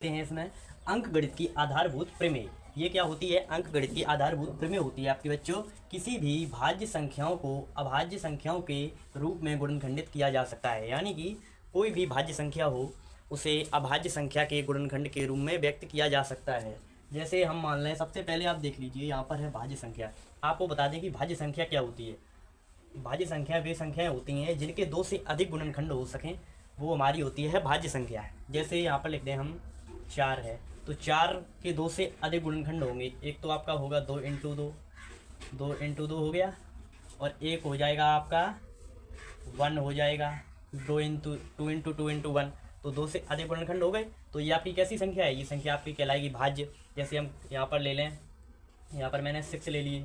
हैं इसमें अंक गणित की आधारभूत प्रमेय। ये क्या होती है? अंक गणित की आधारभूत प्रमेय होती है आपके बच्चों। किसी भी भाज्य संख्याओं को अभाज्य संख्याओं के रूप में गुणनखंडित किया जा सकता है, यानी कि कोई भी भाज्य संख्या हो उसे अभाज्य संख्या के गुणनखंड के रूप में व्यक्त किया जा सकता है। जैसे हम मान लें, सबसे पहले आप देख लीजिए, यहाँ पर है भाज्य संख्या। आपको बता दें कि भाज्य संख्या क्या होती है। भाज्य संख्या वे संख्याएं होती हैं जिनके दो से अधिक गुणनखंड हो सकें, वो हमारी होती है भाज्य संख्या। जैसे यहाँ पर लिख दें हम 4 है, तो 4 के दो से अधिक गुणनखंड होंगे। एक तो आपका होगा 2 इंटू 2, 2 इंटू 2 हो गया, और एक हो जाएगा आपका 1 हो जाएगा, 2 इंटू 2 तो 2 से अधिक गुणनखंड हो गए। तो ये आपकी कैसी संख्या है? ये संख्या आपकी कहलाएगी भाज्य। जैसे हम यहाँ पर ले लें, यहाँ पर मैंने 6 ले लिए,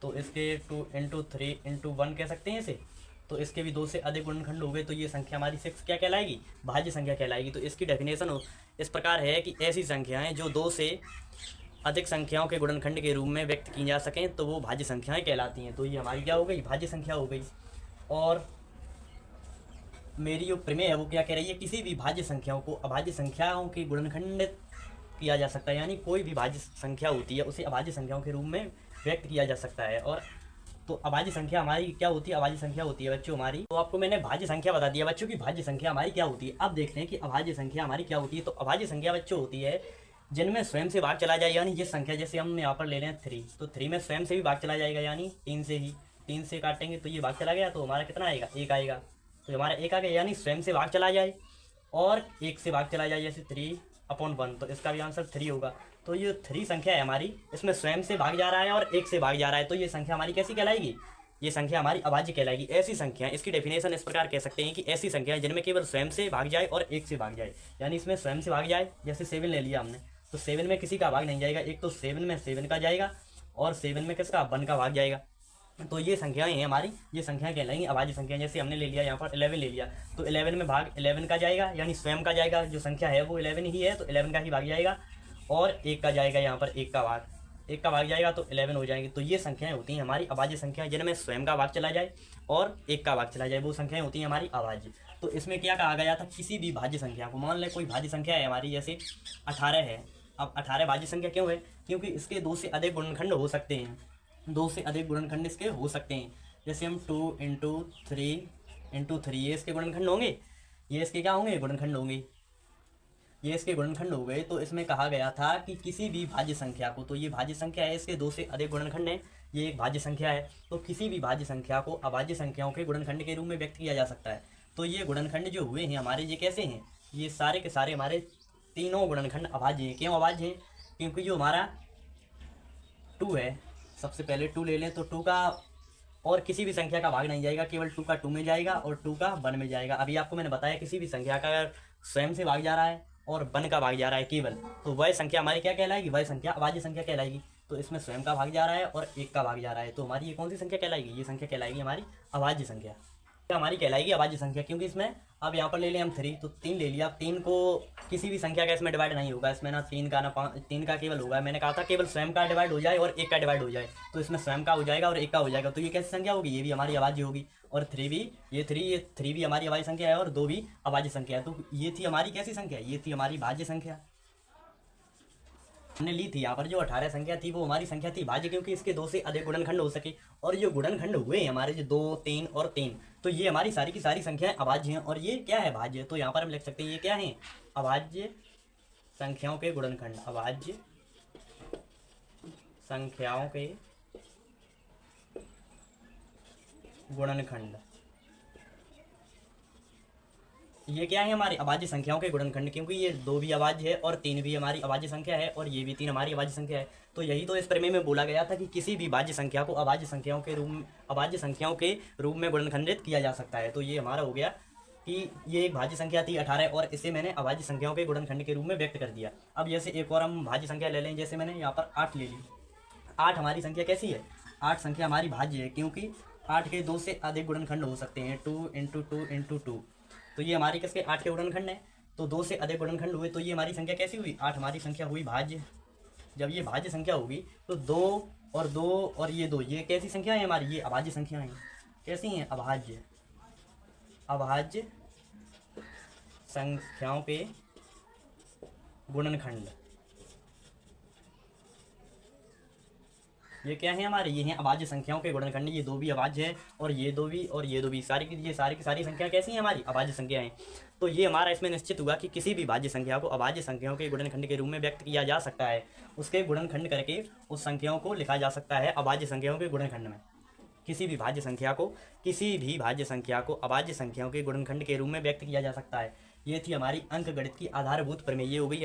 तो इसके 2 इंटू 3 इंटू 1 कह सकते हैं इसे। तो इसके भी 2 से अधिक गुणनखंड हो गए, तो ये संख्या हमारी 6 क्या कहलाएगी? भाज्य संख्या कहलाएगी। तो इसकी डेफिनेशन इस प्रकार है कि ऐसी संख्याएं जो 2 से अधिक संख्याओं के गुणनखंड के रूप में व्यक्त की जा सकें, तो वो भाज्य संख्याएं कहलाती हैं। तो ये हमारी क्या हो गई? भाज्य संख्या हो गई। और मेरी जो प्रमेय है वो क्या कह रही है? किसी भी भाज्य संख्याओं को अभाज्य संख्याओं के गुणनखंडित किया जा सकता है, यानी कोई भी भाज्य संख्या होती है उसे अभाज्य संख्याओं के रूप में व्यक्त किया जा सकता है। और तो अभाज्य संख्या हमारी क्या होती है? अभाज्य संख्या होती है बच्चों हमारी। तो आपको मैंने भाज्य संख्या बता दिया बच्चों की भाज्य संख्या हमारी क्या होती है। अब देखते हैं कि अभाज्य संख्या हमारी क्या होती है। तो अभाज्य संख्या बच्चों होती है जिनमें स्वयं से भाग चला जाए, यानी ये संख्या जैसे हम यहाँ पर ले लें 3, तो 3 में स्वयं से भी भाग चला जाएगा, यानी 3 से ही 3 से काटेंगे तो ये भाग चला गया, तो हमारा कितना आएगा? 1 आएगा। तो हमारा 1 आ गया, यानी स्वयं से भाग चला जाए और 1 से भाग चला जाए, जैसे 3/1, तो इसका भी आंसर 3 होगा। तो ये 3 संख्या है हमारी, इसमें स्वयं से भाग जा रहा है और 1 से भाग जा रहा है, तो ये संख्या हमारी कैसी कहलाएगी? ये संख्या हमारी अभाज्य कहलाएगी। ऐसी संख्या, इसकी डेफिनेशन इस प्रकार कह सकते हैं कि ऐसी संख्या जिनमें केवल स्वयं से भाग जाए और 1 से भाग जाए, यानी इसमें स्वयं से भाग जाए। जैसे 7 ले लिया हमने, तो 7 में किसी का भाग नहीं जाएगा, एक तो 7 में 7 का जाएगा और 7 में किसका? 1 का भाग जाएगा। तो ये संख्याएं हैं हमारी, ये संख्याएं कहलाएंगी अभाज्य संख्या। जैसे हमने ले लिया यहाँ पर 11 ले लिया, तो 11 में भाग 11 का जाएगा, यानी स्वयं का जाएगा। जो संख्या है वो 11 ही है, तो 11 का ही भाग जाएगा, और 1 का जाएगा, यहाँ पर 1 का भाग जाएगा, तो 11 हो जाएंगे। तो ये संख्याएं होती हैं हमारी अभाज्य संख्या, जिनमें स्वयं का भाग चला जाए और 1 का भाग चला जाए, वो संख्याएं होती हैं हमारी अभाज्य। तो इसमें क्या कहा गया था? किसी भी भाज्य संख्या को, मान लें कोई भाज्य संख्या है हमारी, जैसे 18 है। अब 18 भाज्य संख्या क्यों है? क्योंकि इसके 2 से अधिक गुणनखंड हो सकते हैं, 2 से अधिक गुणनखंड इसके हो सकते हैं। जैसे हम 2 इंटू 3 ये इसके गुणनखंड होंगे, ये इसके क्या होंगे? गुणनखंड होंगे, ये इसके गुणनखंड हो गए। तो इसमें कहा गया था कि किसी भी भाज्य संख्या को, तो ये भाज्य संख्या है, इसके 2 से अधिक गुणनखंड है, ये एक भाज्य संख्या है। तो किसी भी भाज्य संख्या को अभाज्य संख्याओं के गुणनखंड के रूप में व्यक्त किया जा सकता है। तो ये गुणनखंड जो हुए हैं हमारे, ये कैसे हैं? ये सारे के सारे हमारे तीनों गुणनखंड अभाज्य हैं। क्यों अभाज्य हैं? क्योंकि जो हमारा 2 है, सबसे पहले 2 ले लें, तो 2 का और किसी भी संख्या का भाग नहीं जाएगा, केवल 2 का 2 में जाएगा और 2 का 1 में जाएगा। अभी आपको मैंने बताया किसी भी संख्या का अगर स्वयं से भाग जा रहा है और 1 का भाग जा रहा है केवल, तो वह संख्या हमारी क्या कहलाएगी? वह संख्या अभाज्य संख्या कहलाएगी। तो इसमें स्वयं का भाग जा रहा है और 1 का भाग जा रहा है, तो हमारी ये कौन सी संख्या कहलाएगी? ये संख्या कहलाएगी हमारी अभाज्य संख्या। हमारी कहलाएगी अभाज्य संख्या, क्योंकि इसमें अब यहाँ पर ले लें हम 3, तो 3 ले लिया। 3 को किसी भी संख्या का इसमें डिवाइड नहीं होगा, इसमें ना 3 का ना 5, 3 का केवल होगा। मैंने कहा था केवल स्वयं का डिवाइड हो जाए और 1 का डिवाइड हो जाए, तो इसमें स्वयं का हो जाएगा और 1 का हो जाएगा। तो ये कैसी संख्या होगी? ये भी हमारी अभाज्य होगी। और 3 भी, ये 3 भी हमारी अभाज्य संख्या है और 2 भी अभाज्य संख्या है। तो ये थी हमारी कैसी संख्या? ये थी हमारी भाज्य संख्या। हमने ली थी यहाँ पर जो 18 संख्या थी, वो हमारी संख्या थी भाज्य, क्योंकि इसके 2 से अधिक गुणनखंड हो सके। और जो गुणनखंड हुए हमारे, जो 2, 3 और 3, तो ये हमारी सारी की सारी संख्याएं अभाज्य हैं। और ये क्या है? भाज्य। तो यहाँ पर हम लिख सकते हैं ये क्या है? अभाज्य संख्याओं के गुणनखंड। अभाज्य संख्याओं के गुणनखंड, ये क्या है? हमारी अभाज्य संख्याओं के गुणनखंड, क्योंकि ये 2 भी अभाज्य है और 3 भी हमारी अभाज्य संख्या है और ये भी 3 हमारी अभाज्य संख्या है। तो यही तो इस प्रमेय में बोला गया था कि किसी भी भाज्य संख्या को अभाज्य संख्याओं के रूप में गुणनखंडित किया जा सकता है। तो ये हमारा हो गया कि ये एक भाज्य संख्या थी 18, और इसे मैंने अभाज्य संख्याओं के गुणनखंड के रूप में व्यक्त कर दिया। अब जैसे एक और हम भाज्य संख्या ले लें, जैसे मैंने यहाँ पर 8 ले ली। 8 हमारी संख्या कैसी है? 8 संख्या हमारी भाज्य है, क्योंकि 8 के 2 से अधिक गुणनखंड हो सकते हैं, 2 इंटू 2 इंटू 2। तो ये हमारी किसके? 8 के गुणनखंड है। तो 2 से अधिक गुणनखंड हुए, तो ये हमारी संख्या कैसी हुई? 8 हमारी संख्या हुई भाज्य। जब ये भाज्य संख्या होगी तो 2 और 2 और ये 2, ये कैसी संख्या है हमारी? ये अभाज्य संख्या है। कैसी हैं? अभाज्य। अभाज्य संख्याओं के गुणनखंड। ये क्या है हमारे, ये हैं अभाज्य संख्याओं के गुणनखंड। ये दो भी अभाज्य है और ये दो भी और ये दो भी, सारी की सारी संख्या कैसी हैं हमारी, अभाज्य संख्याएं। तो ये हमारा इसमें निश्चित हुआ कि किसी भी भाज्य संख्या को अभाज्य संख्याओं के गुणनखंड के रूप में व्यक्त किया जा सकता है। उसके गुणनखंड करके उस संख्याओं को लिखा जा सकता है अभाज्य संख्याओं के गुणनखंड में। किसी भी भाज्य संख्या को अभाज्य संख्याओं के गुणनखंड के रूप में व्यक्त किया जा सकता है। ये थी हमारी अंकगणित की आधारभूत प्रमेय। ये हो गई